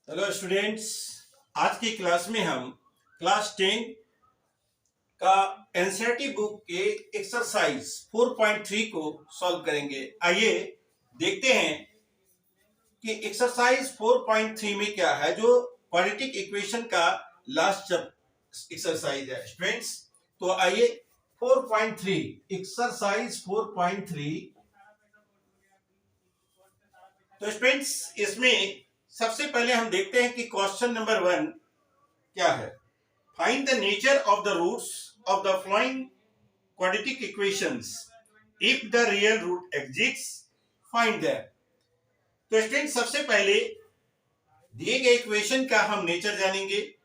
Hello students. आज की class में हम क्लास 10 का एनसीईआरटी बुक के एक्सरसाइज 4.3 को सॉल्व करेंगे। आइए देखते हैं कि एक्सरसाइज 4.3 में क्या है, जो क्वाड्रेटिक इक्वेशन का लास्ट एक्सरसाइज है स्टूडेंट्स। तो आइए 4.3 एक्सरसाइज 4.3। तो स्टूडेंट्स इसमें सबसे पहले हम देखते हैं कि क्वेश्चन नंबर 1 क्या है। Find the nature of the roots of the following quadratic equations if the real root exists find them. तो स्टूडेंट सबसे पहले दिए गए इक्वेशन का हम नेचर जानेंगे,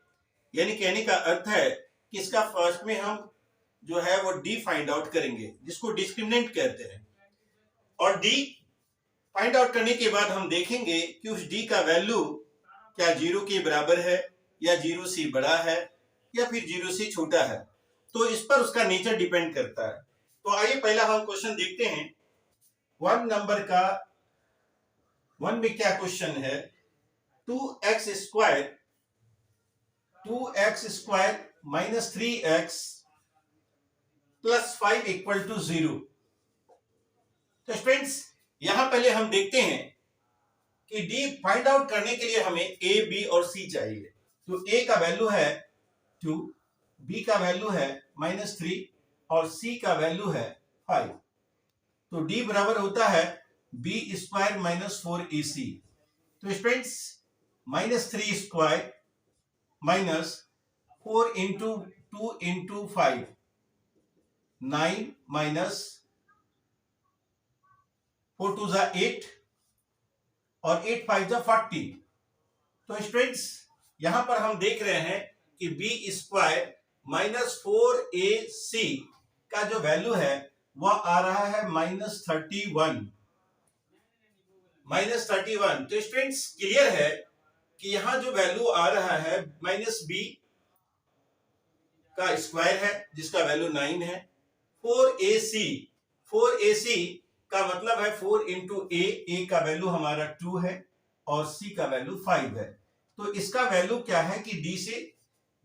यानी कहने का अर्थ है कि इसका फर्स्ट में हम जो है वो डी फाइंड आउट करेंगे, जिसको डिस्क्रिमिनेंट कहते हैं। और डी फाइंड आउट करने के बाद हम देखेंगे कि उस डी का वैल्यू क्या 0 के बराबर है, या 0 से बड़ा है, या फिर 0 से छोटा है। तो इस पर उसका नेचर डिपेंड करता है। तो आइए पहला हम क्वेश्चन देखते हैं। 1 नंबर का 1 में क्या क्वेश्चन है। 2x square minus 3x plus 5 equal to 0। तो फ्रेंड्स यहां पहले हम देखते हैं कि डी फाइंड आउट करने के लिए हमें ए, बी और सी चाहिए। तो ए का वैल्यू है 2, बी का वैल्यू है -3 और सी का वैल्यू है 5। तो डी बराबर होता है बी स्क्वायर माइनस 4ac। तो friends -3 square minus 4 into 2 into 5 9 minus 4 2 8 और 8 5 40। तो स्टूडेंट्स यहां पर हम देख रहे हैं कि बी स्क्वायर माइनस 4ac का जो वैल्यू है वह आ रहा है -31। तो स्टूडेंट्स क्लियर है कि यहां जो वैल्यू आ रहा है -b का स्क्वायर है, जिसका वैल्यू 9 है। 4ac का मतलब है 4 इंटू ए का वैल्यू हमारा 2 है और सी का वैल्यू 5 है। तो इसका वैल्यू क्या है कि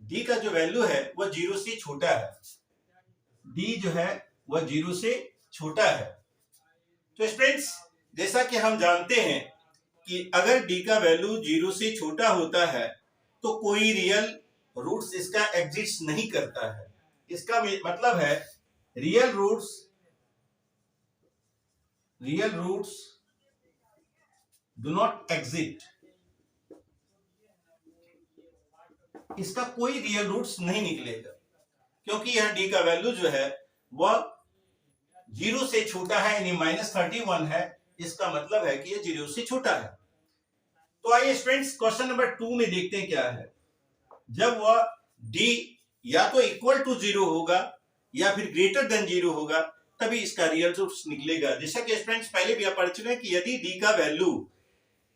डी का जो वैल्यू है वह 0 से छोटा है। डी जो है वह 0 से छोटा है। तो स्टूडेंट्स जैसा कि हम जानते हैं कि अगर डी का वैल्यू 0 से छोटा होता है तो कोई रियल रूट्स इसका एग्जिस्ट नहीं करता है। इसका मतलब है real roots do not exist. इसका कोई रियल रूट्स नहीं निकलेगा, क्योंकि यह डी का वैल्यू जो है वह 0 से छोटा है, यानी -31 है। इसका मतलब है कि यह 0 से छोटा है। तो आइए स्टूडेंट्स क्वेश्चन नंबर 2 में देखते हैं क्या है। जब वह डी या तो इक्वल टू 0 होगा या फिर ग्रेटर देन 0 होगा, तभी इसका रियल रूट्स निकलेगा। जैसा कि स्टूडेंट्स पहले भी आप पढ़ चुके हैं कि यदि डी का वैल्यू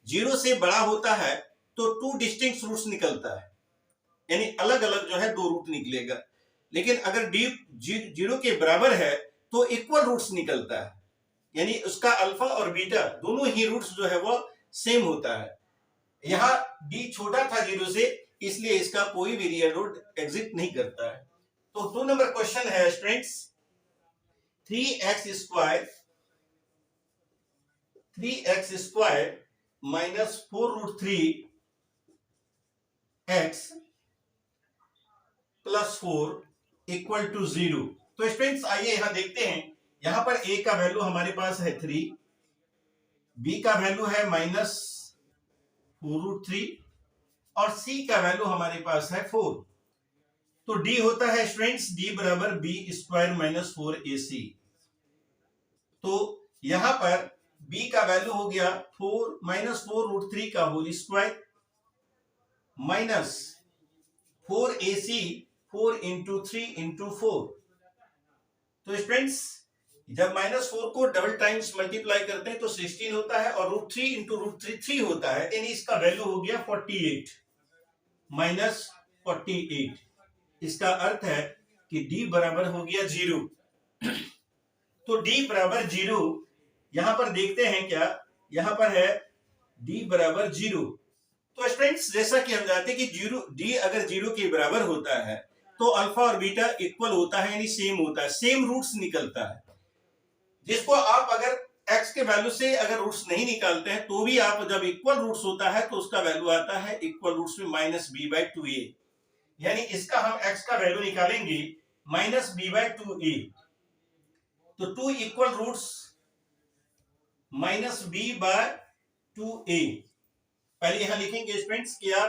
0 से बड़ा होता है तो 2 डिस्टिंक्ट रूट्स निकलता है, यानी अलग अलग जो है 2 रूट निकलेगा। लेकिन अगर डी 0 के बराबर है तो इक्वल रूट्स निकलता है, यानी उसका अल्फा और बीटा दोनों ही रूट्स जो है वो सेम होता है। यहां डी छोटा था 0 से, इसलिए इसका कोई भी रियल रूट एग्जिस्ट नहीं करता है। तो 2 नंबर क्वेश्चन है students 3x square minus 4√3x plus 4 equal to 0। तो स्टूडेंट्स आइए यहां देखते हैं। यहां पर a का वैल्यू हमारे पास है 3, b का वैल्यू है -4√3 और c का वैल्यू हमारे पास है 4। तो d होता है स्टूडेंट्स d बराबर b स्क्वायर माइनस 4ac। तो यहां पर b का वैल्यू हो गया 4 -4√3 का whole square minus 4ac 4 into 3 into 4। तो स्टूडेंट्स जब -4 को डबल टाइम्स मल्टीप्लाई करते हैं तो 16 होता है और √3 इंटू √3 3 होता है, यानी इसका वैल्यू हो गया 48 -48। इसका अर्थ है कि d बराबर हो गया 0। तो d बराबर 0 यहां पर देखते हैं क्या, यहां पर है d बराबर 0। तो स्टूडेंट्स जैसा कि हम जानते हैं कि जीरो डी अगर जीरो के बराबर होता है तो अल्फा और बीटा इक्वल होता है, यानी सेम होता है, सेम रूट्स निकलता है, जिसको आप अगर x के वैल्यू से अगर रूट्स नहीं निकालते हैं तो भी आप जब इक्वल रूट्स होता है तो उसका वैल्यू आता है इक्वल रूट्स में -b/2a, यानी इसका हम x का वैल्यू निकालेंगे -b/2a, तो 2 इक्वल रूट्स -b/2a। पहले यहां लिखेंगे स्टूडेंट्स क्या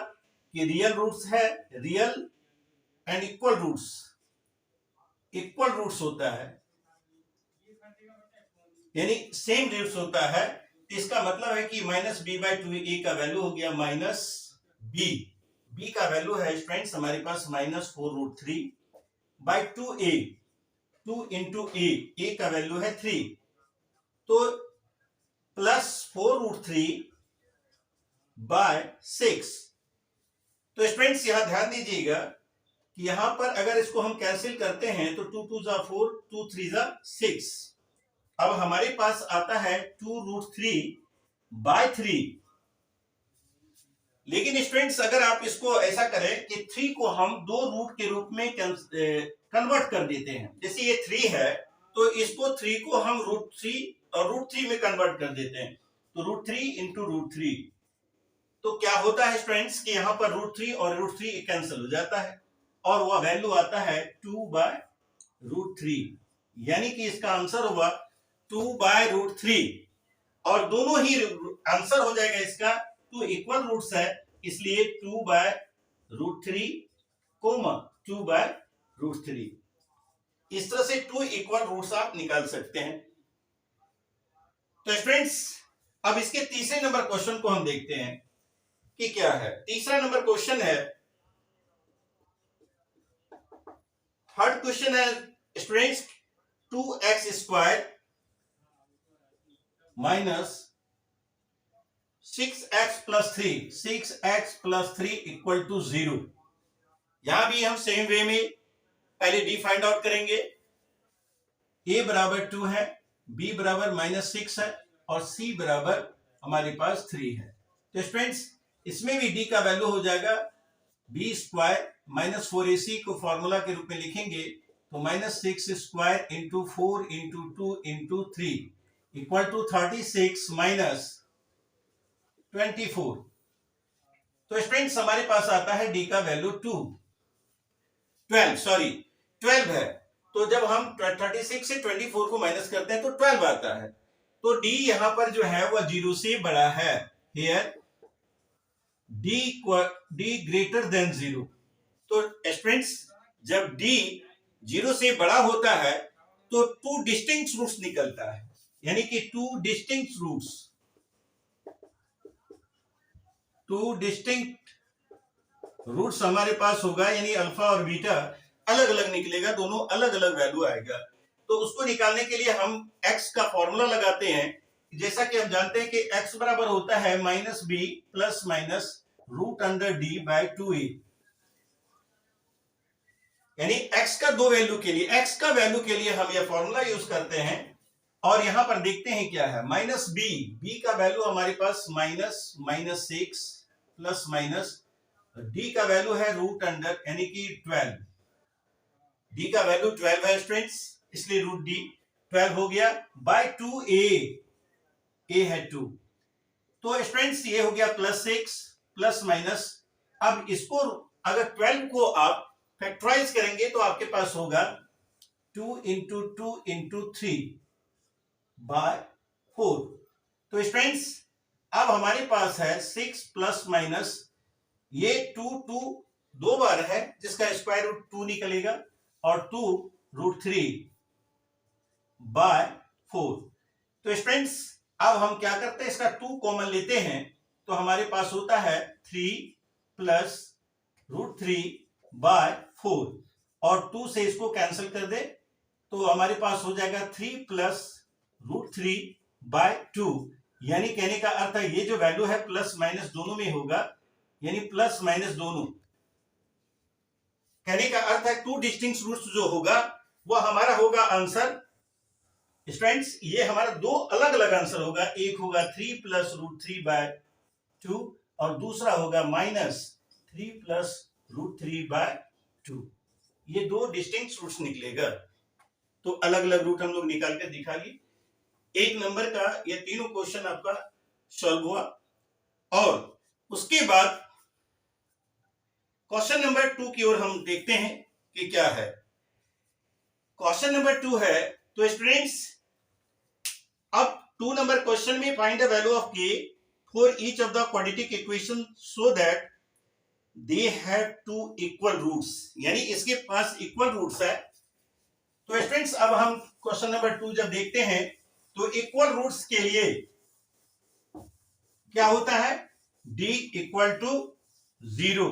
कि रियल रूट्स है, रियल एंड इक्वल रूट्स होता है, यानी सेम रूट्स होता है, इसका मतलब है कि -b/2a का वैल्यू हो गया -b, b का वैल्यू है स्टूडेंट्स हमारे पास -4√3/2a, 2 इंटू a का वैल्यू है 3, तो +4√3/6। तो स्टूडेंट्स यहां ध्यान दीजिएगा कि यहां पर अगर इसको हम कैंसिल करते हैं तो 2 2 जा 4, 2 3 जा 6, अब हमारे पास आता है 2√3/3। लेकिन स्टूडेंट्स अगर आप इसको ऐसा करें कि 3 को हम 2 रूट के रूप में कन्वर्ट कर देते हैं, जैसे ये 3 है तो इसको 3 को हम √3 और √3 में कन्वर्ट कर देते हैं, तो √3 इंटू √3, तो क्या होता है स्टूडेंट्स कि यहां पर √3 और √3 कैंसिल हो जाता है और वह वैल्यू आता है 2/√3, यानी कि इसका आंसर हुआ 2/√3, और दोनों ही आंसर हो जाएगा इसका, 2 इक्वल रूट्स है इसलिए 2/√3, 2/√3। इस तरह से 2 इक्वल रूट्स आप निकाल सकते हैं। तो स्टूडेंट्स अब इसके तीसरे नंबर क्वेश्चन को हम देखते हैं कि क्या है। तीसरा नंबर क्वेश्चन है, थर्ड क्वेश्चन है स्टूडेंट्स 2x² -6x + 3 = 0। यहां भी हम सेम वे में पहले डी फाइंड आउट करेंगे। a बराबर 2 है, b बराबर -6 है और c बराबर हमारे पास 3 है। तो स्टूडेंट्स इसमें भी d का वैल्यू हो जाएगा b² -4ac को फॉर्मूला के रूप में लिखेंगे तो -6² × 4 × 2 × 3 = 36 - 24। तो स्टूडेंट्स हमारे पास आता है d का वैल्यू 12 है, तो जब हम 36 से 24 को माइनस करते हैं तो 12 आता है, तो d यहां पर जो है वह 0 से बड़ा है, हियर d ग्रेटर देन 0। तो स्टूडेंट्स जब d 0 से बड़ा होता है तो 2 डिस्टिंक्ट रूट्स निकलता है, यानी कि 2 डिस्टिंक्ट रूट्स हमारे पास होगा, यानी अल्फा और बीटा अलग अलग निकलेगा, दोनों अलग अलग वैल्यू आएगा। तो उसको निकालने के लिए हम x का फॉर्मूला लगाते हैं, जैसा कि हम जानते हैं कि x बराबर होता है -b ± √d/2a, यानी x का दो वैल्यू के लिए, x का वैल्यू के लिए हम यह फॉर्मूला यूज करते हैं। और यहां पर देखते हैं क्या है, -b का वैल्यू हमारे पास -6 ± d का वैल्यू है √, यानी कि 12, d का वैल्यू 12 है स्टूडेंट्स, इसलिए √d 12 हो गया /2a, a है 2, तो स्टूडेंट्स ये हो गया +6 ±, अब इसको अगर 12 को आप फैक्टराइज करेंगे तो आपके पास होगा 2 × 2 × 3/4। तो स्टूडेंट्स अब हमारे पास है 6 ± ये 2 दो बार है जिसका स्क्वायर रूट 2 निकलेगा और 2√3/4। तो स्टूडेंट्स अब हम क्या करते हैं, इसका 2 कॉमन लेते हैं तो हमारे पास होता है 3 + √3/4 और 2 से इसको कैंसिल कर दे तो हमारे पास हो जाएगा 3 + √3/2, यानी कहने का अर्थ है ये जो वैल्यू है प्लस माइनस दोनों में होगा, यानी प्लस माइनस दोनों, कहने का अर्थ है 2 डिस्टिंक्ट रूट्स जो होगा वह हमारा होगा आंसर। स्टूडेंट्स ये हमारा दो अलग अलग आंसर होगा, एक होगा 3 + √3/2 और दूसरा होगा -3 प्लस √3/2। ये दो डिस्टिंक्ट रूट्स निकलेगा। तो अलग अलग रूट हम लोग निकाल के दिखा लिए। 1 नंबर का ये तीनों क्वेश्चन आपका सॉल्व हुआ। और उसके बाद क्वेश्चन नंबर 2 की ओर हम देखते हैं कि क्या है। क्वेश्चन नंबर 2 है, तो स्टूडेंट्स अब 2 नंबर क्वेश्चन में find the value of k for each of the quadratic equation so that they have 2 equal roots, यानी इसके पास इक्वल रूट्स है। तो स्टूडेंट्स अब हम क्वेश्चन नंबर 2 जब देखते हैं तो इक्वल रूट्स के लिए क्या होता है, d = 0।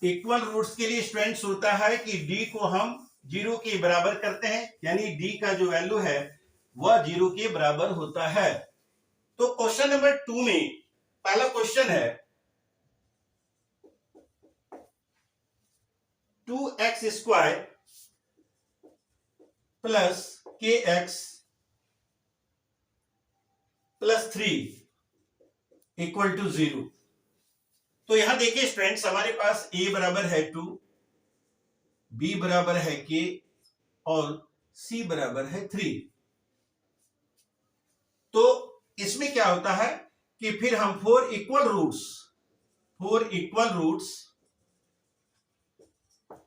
इक्वल रूट्स के लिए स्टूडेंट्स होता है कि d को हम 0 के बराबर करते हैं, यानी d का जो वैल्यू है वह 0 के बराबर होता है। तो क्वेश्चन नंबर 2 में पहला क्वेश्चन है 2x² प्लस kx प्लस 3 = 0। तो यहां देखिए स्टूडेंट्स, हमारे पास a बराबर है 2, b बराबर है k और c बराबर है 3। तो इसमें क्या होता है कि फिर हम 4 इक्वल रूट्स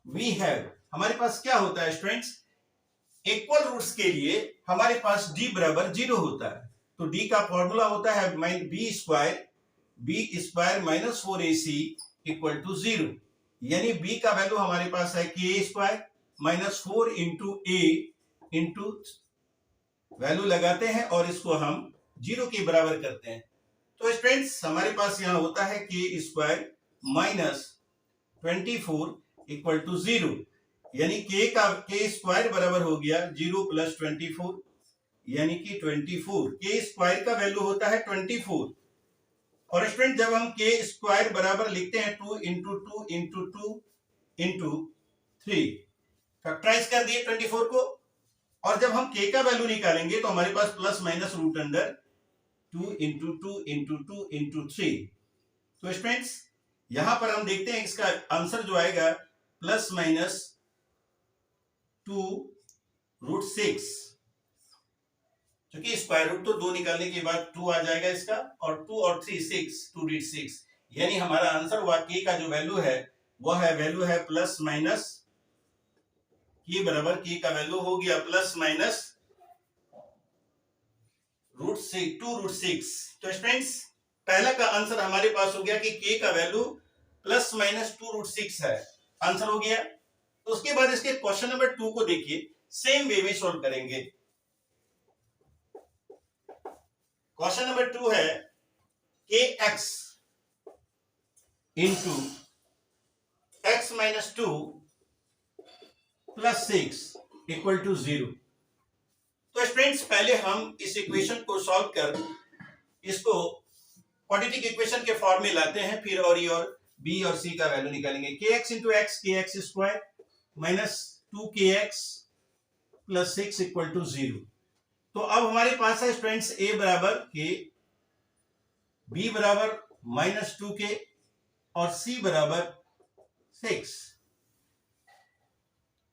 वी हैव, हमारे पास क्या होता है स्टूडेंट्स, इक्वल रूट्स के लिए हमारे पास d बराबर 0 होता है। तो d का फॉर्मूला होता है b² माइनस 4ac = 0, यानी b का वैल्यू हमारे पास है k² minus 4 into a into value लगाते हैं और इसको हम 0 के बराबर करते हैं। तो स्टूडेंट्स हमारे पास यहां होता है k² माइनस 24 = 0, यानी k² बराबर हो गया 0 प्लस 24, यानी कि 24। k² का वैल्यू होता है 24। और स्टूडेंट जब हम k² बराबर लिखते हैं 2 इंटू 2 इंटू 2 इंटू 3, फैक्टराइज कर दिए 24 को। और जब हम k का वैल्यू निकालेंगे तो हमारे पास plus minus √2 into 2 into 2 into 3। तो स्टूडेंट्स यहां पर हम देखते हैं इसका आंसर जो आएगा प्लस माइनस 2√6, क्योंकि स्क्वायर रूट तो 2 निकालने के बाद 2 आ जाएगा इसका, और 2 और 3 6, 2√6, यानी हमारा आंसर हुआ k का जो वैल्यू है वह है प्लस माइनस k बराबर, k का वैल्यू हो गया प्लस माइनस √2√6। तो स्टूडेंट्स पहला का आंसर हमारे पास हो गया कि k का वैल्यू प्लस माइनस 2√6 है, आंसर हो गया। तो उसके बाद इसके क्वेश्चन नंबर 2 को देखिए, सेम वे में सॉल्व करेंगे। क्वेश्चन नंबर 2 है kx into x minus 2 plus 6 = 0। तो स्टूडेंट्स पहले हम इस इक्वेशन को सॉल्व कर इसको क्वाड्रेटिक इक्वेशन के फॉर्म में लाते हैं, फिर और ये और b और c का वैल्यू निकालेंगे। kx into x kx² minus 2kx plus 6 = 0। तो अब हमारे पास है स्टूडेंट्स a बराबर k, b बराबर माइनस 2k और c बराबर 6।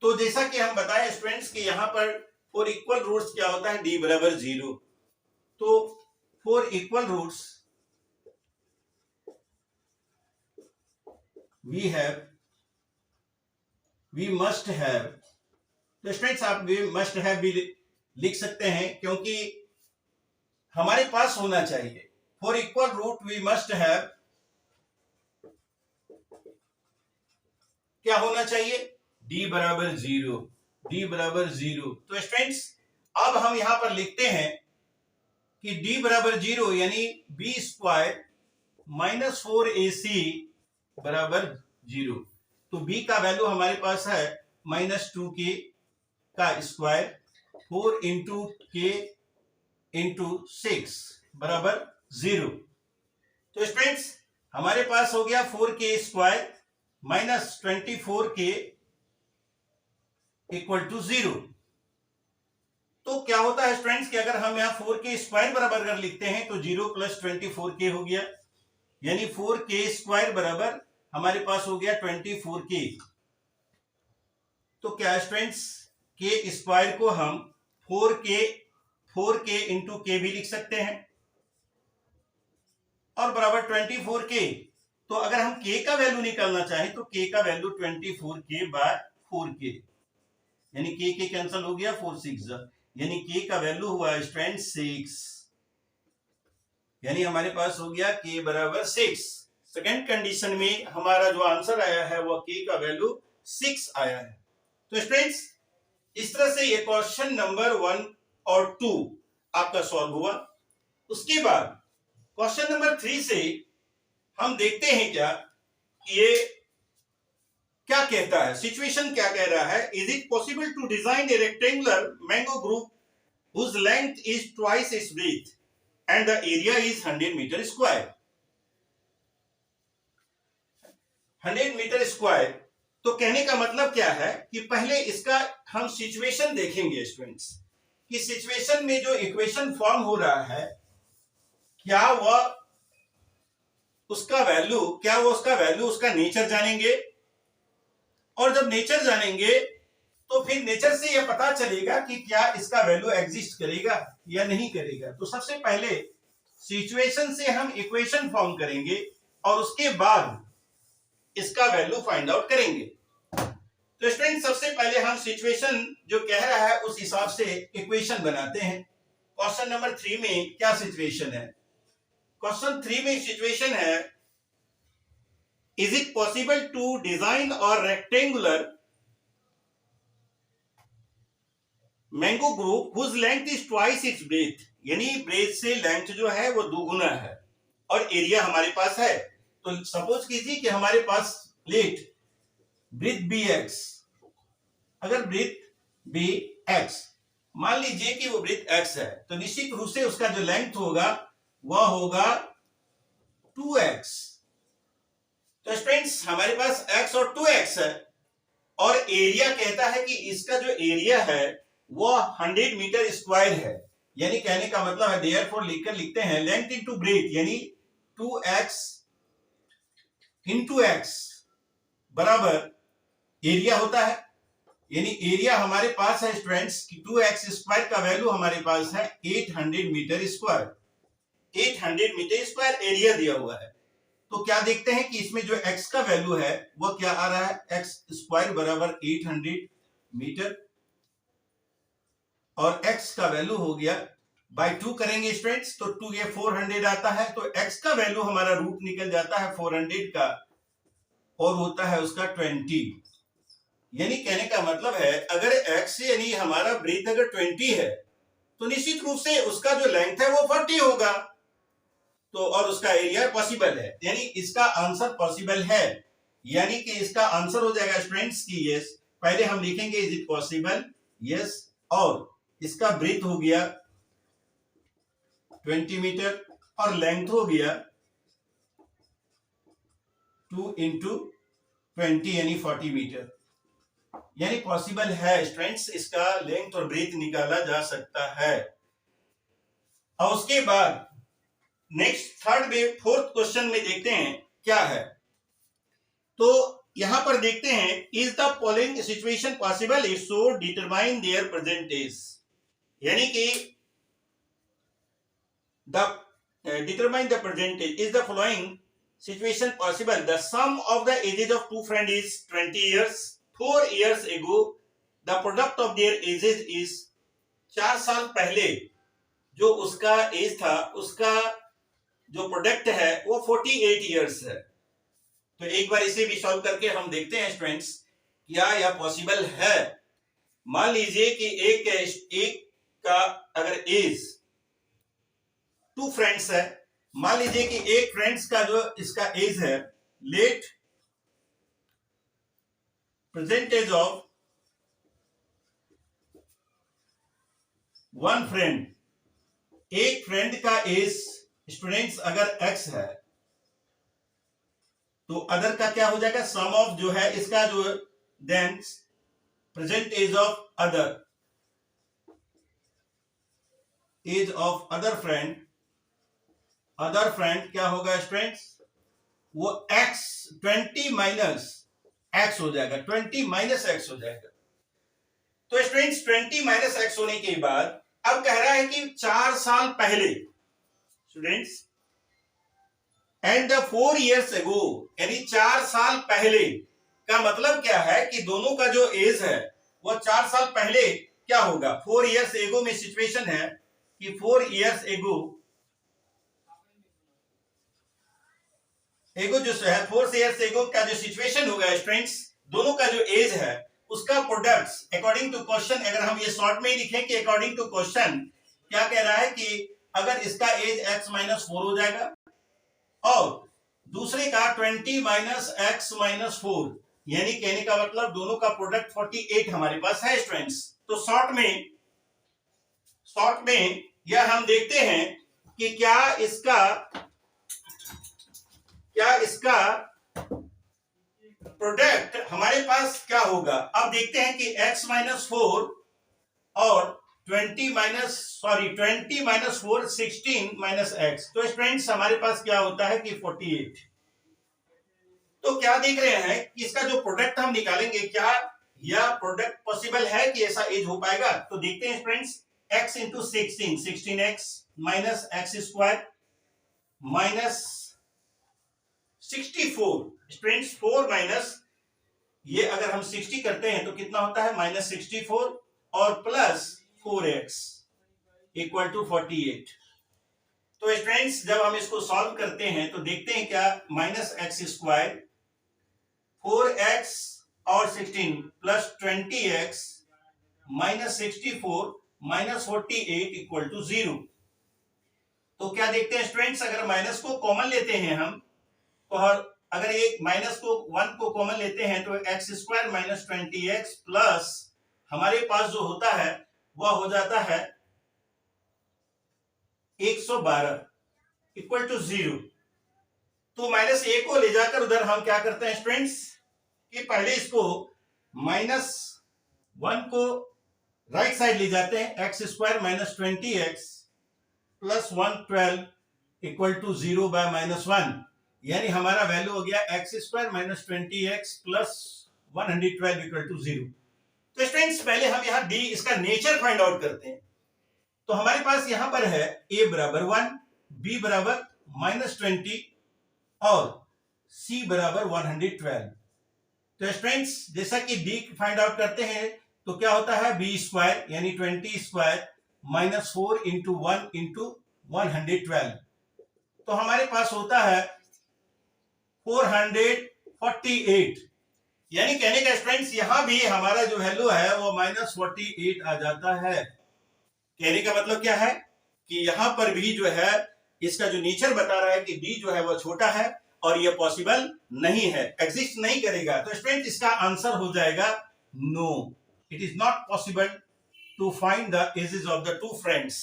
तो जैसा कि हम बताएं स्टूडेंट्स कि यहां पर 4 इक्वल रूट्स क्या होता है, d बराबर 0। तो 4 equal roots we must have, तो स्टूडेंट्स आप वी मस्ट हैव भी लिख सकते हैं, क्योंकि हमारे पास होना चाहिए। For equal root we must have क्या होना चाहिए, d बराबर 0, d बराबर 0। तो स्टूडेंट्स अब हम यहां पर लिखते हैं कि d बराबर 0, यानी b² माइनस 4ac बराबर 0। तो b का वैल्यू हमारे पास है माइनस 2k का स्क्वायर 4 इंटू k इंटू 6 बराबर 0। तो स्टूडेंट्स हमारे पास हो गया 4k² माइनस 24k = 0। तो क्या होता है स्टूडेंट्स कि अगर हम यहाँ 4k स्क्वायर बराबर अगर लिखते हैं तो 0 + 24k हो गया, यानी 4k स्क्वायर बराबर हमारे पास हो गया 24k। तो क्या स्टूडेंट्स के स्क्वायर को हम 4k इंटू के भी लिख सकते हैं और बराबर 24k। तो अगर हम k का वैल्यू निकालना चाहें तो k का वैल्यू 24k/4k, यानी k कैंसिल हो गया, 4 6 यानी k का वैल्यू हुआ स्टूडेंट 6, यानी हमारे पास हो गया k बराबर 6। सेकेंड कंडीशन में हमारा जो आंसर आया है वो k का वैल्यू 6 आया है। तो स्टूडेंट्स इस तरह से ये क्वेश्चन नंबर 1 और 2 आपका सॉल्व हुआ। उसके बाद क्वेश्चन नंबर 3 से हम देखते हैं क्या ये क्या कहता है, सिचुएशन क्या कह रहा है। Is it possible to design a rectangular mango grove whose length is twice its breadth and the area is 100 meter square। 100 metre square. तो कहने का मतलब क्या है कि पहले इसका हम सिचुएशन देखेंगे स्टूडेंट्स कि सिचुएशन में जो इक्वेशन फॉर्म हो रहा है क्या वह उसका वैल्यू उसका नेचर जानेंगे, और जब नेचर जानेंगे तो फिर नेचर से यह पता चलेगा कि क्या इसका वैल्यू एग्जिस्ट करेगा या नहीं करेगा। तो सबसे पहले सिचुएशन से हम इक्वेशन फॉर्म करेंगे और उसके बाद इसका वैल्यू फाइंड आउट करेंगे। तो स्टूडेंट सबसे पहले हम सिचुएशन जो कह रहा है उस हिसाब से इक्वेशन बनाते हैं। क्वेश्चन नंबर 3 में क्या सिचुएशन है? क्वेश्चन 3 में सिचुएशन है is it possible to design और rectangular mango group whose length is twice its breadth, यानी ब्रेथ से लेंथ जो है वो दुगुना है और एरिया हमारे पास है। तो सपोज कीजिए कि हमारे पास लेट ब्रेथ bx, अगर ब्रेथ bx मान लीजिए कि वो ब्रेथ x है तो निश्चित रूप से उसका जो लेंथ होगा वह होगा 2x। तो स्टूडेंट्स हमारे पास x और 2x है और एरिया कहता है कि इसका जो एरिया है वो 100 मीटर स्क्वायर है, यानी कहने का मतलब है देयरफॉर लिखकर लिखते हैं लेंथ इनटू ब्रेथ, यानी 2x इंटू x बराबर एरिया होता है। यानी एरिया हमारे पास है स्टूडेंट्स कि 2x स्क्वायर का वैल्यू हमारे पास है 800 metre square. 800 metre square area दिया हुआ है। तो क्या देखते हैं कि इसमें जो x का वैल्यू है वो क्या आ रहा है, x स्क्वायर बराबर 800 मीटर और x का वैल्यू हो गया बाय 2 करेंगे स्टूडेंट्स तो 2 ये 400 आता है। तो x का वैल्यू हमारा रूट निकल जाता है 400 का और होता है उसका 20, यानी कहने का मतलब है अगर x यानी हमारा ब्रेथ अगर 20 है तो निश्चित रूप से उसका जो लेंथ है वो 40 होगा। तो और उसका एरिया पॉसिबल है, यानी इसका आंसर पॉसिबल है, यानी कि इसका आंसर हो जाएगा स्टूडेंट्स की यस। पहले हम लिखेंगे इज इट पॉसिबल, यस, और इसका ब्रेथ हो गया 20 मीटर और लेंथ हो गया 2 इंटू 20 यानी 40 मीटर, यानी पॉसिबल है स्टूडेंट्स इसका लेंथ और ब्रेथ निकाला जा सकता है। और उसके बाद नेक्स्ट थर्ड में फोर्थ क्वेश्चन में देखते हैं क्या है। तो यहां पर देखते हैं is the following situation possible if so determine their present age, यानी कि the determine the present age is the following situation possible the sum of the ages of two friends is 20 years 4 years ago the product of their ages is 4 साल पहले जो उसका as था उसका जो product है वो 48 years है। तो एक बार इसे भी सॉल्व करके हम देखते हैं स्टूडेंट्स क्या यह पॉसिबल है। मान लीजिए कि एक का अगर एज 2 फ्रेंड्स है, मान लीजिए कि एक फ्रेंड्स का जो इसका एज है let present age of one friend, एक फ्रेंड का एज स्टूडेंट्स अगर x है तो अदर का क्या हो जाएगा सम ऑफ जो है इसका जो then present age of other age of other friend क्या होगा स्टूडेंट्स, वो x 20 माइनस x हो जाएगा, 20 माइनस x हो जाएगा। तो स्टूडेंट्स 20 माइनस x होने के बाद अब कह रहा है कि 4 साल पहले स्टूडेंट्स एंड 4 years ago, यानी 4 साल पहले का मतलब क्या है कि दोनों का जो एज है वो 4 साल पहले क्या होगा। 4 years ago में सिचुएशन है कि 4 years ago जो है 4 years ago का जो सिचुएशन होगा स्टूडेंट्स, दोनों का जो एज है उसका प्रोडक्ट्स अकॉर्डिंग टू क्वेश्चन, अगर हम ये शॉर्ट में ही लिखें कि अकॉर्डिंग टू क्वेश्चन क्या कह रहा है कि अगर इसका एज x माइनस 4 हो जाएगा और दूसरे का 20 माइनस x माइनस 4, यानी कहने का मतलब दोनों का प्रोडक्ट 48 हमारे पास है स्टूडेंट्स। तो शॉर्ट में यह हम देखते हैं कि क्या इसका प्रोडक्ट हमारे पास क्या होगा। अब देखते हैं कि x माइनस 4 और 20 माइनस 4 16 माइनस x, तो स्टूडेंट्स हमारे पास क्या होता है कि 48। तो क्या देख रहे हैं कि इसका जो प्रोडक्ट हम निकालेंगे, क्या यह प्रोडक्ट पॉसिबल है कि ऐसा एज हो पाएगा। तो देखते हैं students, x into 16x minus x square minus 64, students 4 minus ये अगर हम 60 करते हैं तो कितना होता है माइनस 64 और प्लस 4x इक्वल टू 48। तो स्टूडेंट्स जब हम इसको सॉल्व करते हैं तो देखते हैं क्या, माइनस एक्स स्क्वायर 4x और 16 plus 20x minus 64 minus 48 equal to 0। तो क्या देखते हैं स्टूडेंट्स, अगर माइनस को कॉमन लेते हैं हम, तो अगर एक माइनस को 1 को कॉमन लेते हैं तो x square minus 20x plus हमारे पास जो होता है वह हो जाता है 112 इक्वल टू 0। तो माइनस ए को ले जाकर उधर हम क्या करते हैं स्टूडेंट्स कि पहले इसको माइनस 1 को राइट साइड ले जाते हैं, x square minus 20x plus 112 equal to 0 by minus 1, यानी हमारा वैल्यू हो गया x square minus 20x plus 112 equal to 0। तो स्टूडेंट्स पहले हम यहाँ d इसका नेचर फाइंड आउट करते हैं। तो हमारे पास यहां पर है a बराबर 1, b बराबर माइनस 20 और c बराबर 112। तो स्टूडेंट्स जैसा कि d फाइंड आउट करते हैं तो क्या होता है b स्क्वायर यानी 20 स्क्वायर माइनस 4 इंटू 1 इंटू 112, तो हमारे पास होता है 448, यानी कहने का स्टूडेंट्स यहां भी हमारा जो वैल्यू है वो माइनस 48 आ जाता है। कहने का मतलब क्या है कि यहां पर भी जो है इसका जो नेचर बता रहा है कि d जो है वो छोटा है और ये पॉसिबल नहीं है, एग्जिस्ट नहीं करेगा। तो स्टूडेंट इसका आंसर हो जाएगा no, it is not possible to find the ages of the two friends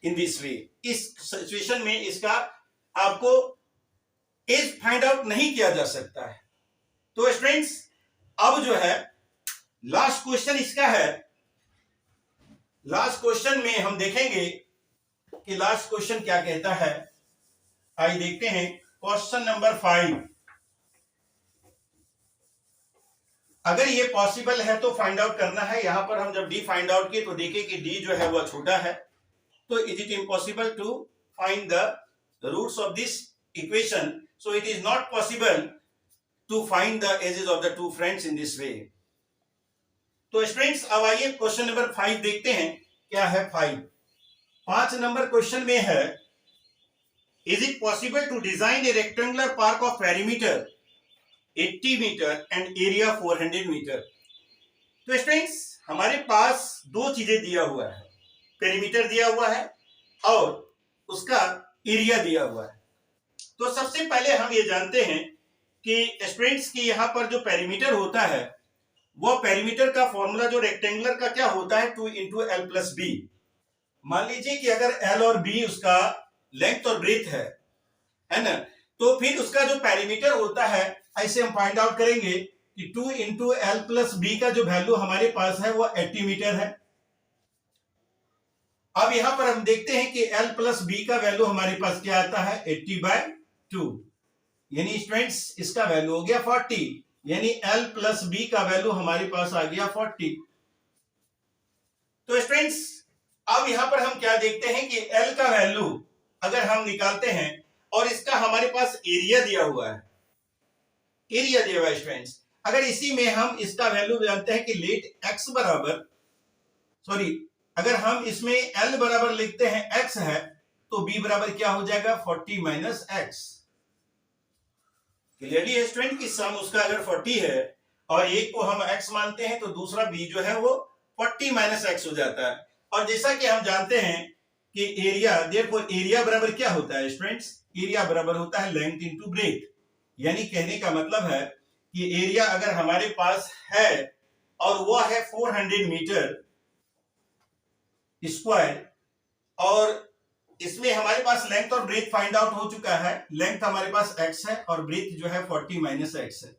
in this way. इस सिचुएशन में इसका आपको एज फाइंड आउट नहीं किया जा सकता है। तो स्टूडेंट्स अब जो है लास्ट क्वेश्चन इसका है, लास्ट क्वेश्चन में हम देखेंगे कि लास्ट क्वेश्चन क्या कहता है। आइए देखते हैं क्वेश्चन नंबर 5। अगर ये पॉसिबल है तो फाइंड आउट करना है। यहां पर हम जब डी फाइंड आउट किए तो देखे कि डी जो है वह छोटा है, तो is it impossible to find the roots of this equation, so it is not possible to find the ages of the two friends in this way. तो स्टूडेंट्स अब आइए क्वेश्चन नंबर 5 देखते हैं क्या है। 5 नंबर क्वेश्चन में है, is it possible to design a rectangular park of perimeter 80 metre and area 400 metre. तो स्टूडेंट्स हमारे पास दो चीजें दिया हुआ है, पेरीमीटर दिया हुआ है और उसका एरिया दिया हुआ है। तो सबसे पहले हम ये जानते हैं कि स्टूडेंट्स की यहाँ पर जो पेरीमीटर होता है वो पेरीमीटर का फॉर्मूला जो रेक्टेंगुलर का क्या होता है 2 इंटू एल प्लस बी। मान लीजिए कि अगर एल और बी उसका लेंथ और ब्रेथ है ना, तो फिर उसका जो पेरीमीटर होता है ऐसे हम फाइंड आउट करेंगे कि 2 इंटू एल प्लस बी का जो वैल्यू हमारे पास है वो 80 मीटर है अब यहां पर हम देखते हैं कि L प्लस बी का वैल्यू हमारे पास क्या आता है 80/2, यानी स्टूडेंट्स इसका वैल्यू हो गया 40, यानी L प्लस बी का वैल्यू हमारे पास आ गया 40। तो स्टूडेंट्स अब यहां पर हम क्या देखते हैं कि L का वैल्यू अगर हम निकालते हैं और इसका हमारे पास एरिया दिया हुआ है, एरिया दिया हुआ है स्टूडेंट्स, अगर इसी में हम इसका वैल्यू जानते हैं कि लेट x बराबर, सॉरी अगर हम इसमें L बराबर लिखते हैं x है तो b बराबर क्या हो जाएगा 40 माइनस एक्स। क्लियरली है स्टूडेंट कि सम उसका अगर 40 है और एक को हम x मानते हैं तो दूसरा b जो है वो 40 माइनस एक्स हो जाता है। और जैसा कि हम जानते हैं कि एरिया, देयरफॉर एरिया बराबर क्या होता है स्टूडेंट्स, एरिया बराबर होता है लेंथ इनटू ब्रेथ, यानी कहने का मतलब है कि एरिया अगर हमारे पास है और वो है 400 मीटर स्क्वायर और इसमें हमारे पास लेंथ और ब्रेथ फाइंड आउट हो चुका है, लेंथ हमारे पास x है और ब्रेथ जो है 40 माइनस एक्स है।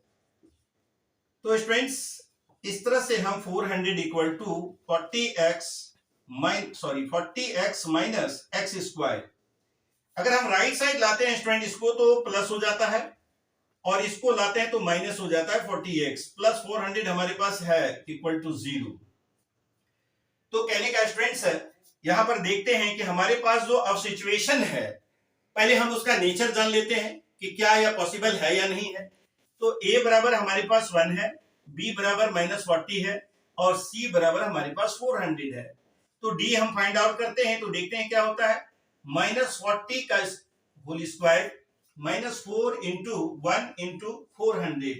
तो स्टूडेंट्स इस तरह से हम 400 equal to 40x minus x square, अगर हम राइट साइड लाते हैं स्टूडेंट इसको तो प्लस हो जाता है और इसको लाते हैं तो माइनस हो जाता है 40x प्लस 400 हमारे पास है इक्वल टू 0। तो कहने का स्टूडेंट्स है यहां पर देखते हैं कि हमारे पास जो अब सिचुएशन है, पहले हम उसका नेचर जान लेते हैं कि क्या यह पॉसिबल है या नहीं है। तो a बराबर हमारे पास 1 है, b बराबर -40 है और c बराबर हमारे पास 400 है। तो d हम फाइंड आउट करते हैं तो देखते हैं क्या होता है, -40 का होल स्क्वायर -4 इंटू 1 इंटू 400।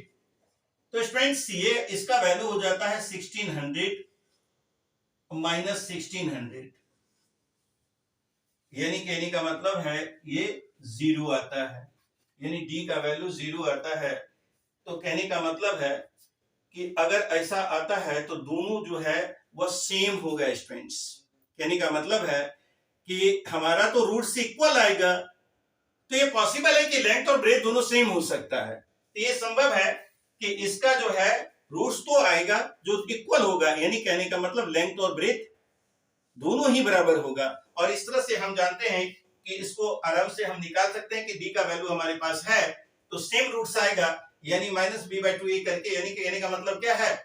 तो स्टूडेंट्स ये इसका वैल्यू हो जाता है 1600 माइनस 1600, यानी कहने का मतलब है ये 0 आता है, यानी d का वैल्यू 0 आता है। तो कहने का मतलब है कि अगर ऐसा आता है तो दोनों जो है वह सेम होगा स्टूडेंट्स। कहने का मतलब है कि हमारा तो रूट्स इक्वल आएगा, तो ये पॉसिबल है कि लेंथ और ब्रेथ दोनों सेम हो सकता है। तो ये संभव है कि इसका जो है रूट्स तो आएगा जो इक्वल होगा, यानी कहने का मतलब लेंथ और ब्रेथ दोनों ही बराबर होगा। और इस तरह से हम जानते हैं कि इसको आराम से हम निकाल सकते हैं कि d का वैल्यू हमारे पास है तो सेम रूट्स आएगा, यानी -b/2a करके, यानी कहने का मतलब क्या है,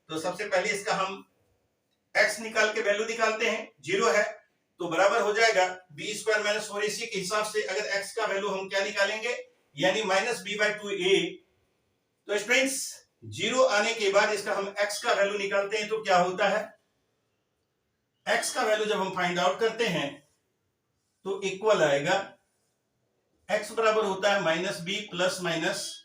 तो सबसे पहले इसका हम x निकाल के वैल्यू निकालते हैं, 0 है तो बराबर हो जाएगा b² - 4ac के हिसाब से अगर x का वैल्यू हम क्या निकालेंगे, यानी -b/2a। तो स्टूडेंट्स 0 आने के बाद इसका हम x का वैल्यू निकालते हैं तो क्या होता है, x का वैल्यू जब हम फाइंड आउट करते हैं तो इक्वल आएगा, x बराबर होता है -b प्लस माइनस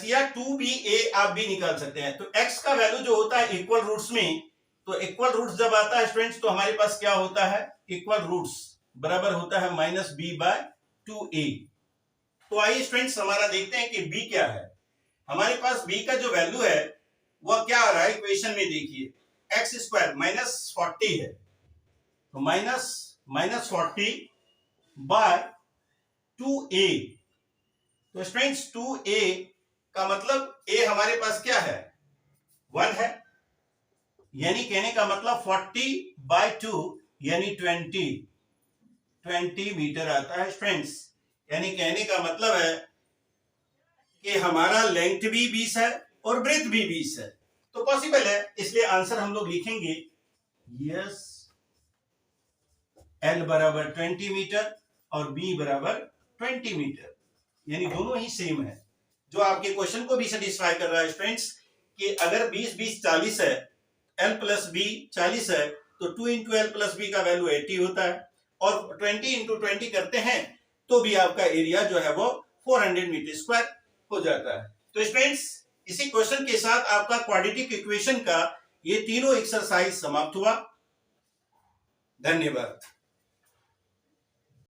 या 2ba आप भी निकाल सकते हैं। तो x का वैल्यू जो होता है इक्वल रूट्स में, तो इक्वल रूट्स जब आता है स्टूडेंट्स तो हमारे पास क्या होता है, इक्वल रूट्स बराबर होता है -b/2a। तो आइए स्टूडेंट्स हमारा देखते हैं कि b क्या है। हमारे पास b का जो वैल्यू है वह क्या आ रहा है, इक्वेशन में देखिए x² -40 है तो -40/2a। तो स्टूडेंट्स 2a का मतलब a हमारे पास क्या है 1 है, यानी कहने का मतलब 40/2 यानी 20 मीटर आता है स्टूडेंट्स। यानी कहने का मतलब है कि हमारा लेंथ भी 20 है और ब्रेथ भी 20 है, तो पॉसिबल है, इसलिए आंसर हम लोग लिखेंगे यस L बराबर 20 मीटर और B बराबर 20 मीटर, यानी दोनों ही सेम है। जो आपके क्वेश्चन को भी सेटिस्फाई कर रहा है स्टूडेंट्स कि अगर 20 40 है, L प्लस B 40 है तो 2 इंटू L प्लस B का वैल्यू 80 होता है और 20 इंटू 20 करते हैं तो भी आपका एरिया जो है वो 400 मीटर स्क्वायर हो जाता है। तो स्टूडेंट्स इसी क्वेश्चन के साथ आपका क्वाड्रेटिक इक्वेशन का ये तीनों एक्सरसाइज समाप्त हुआ। धन्यवाद।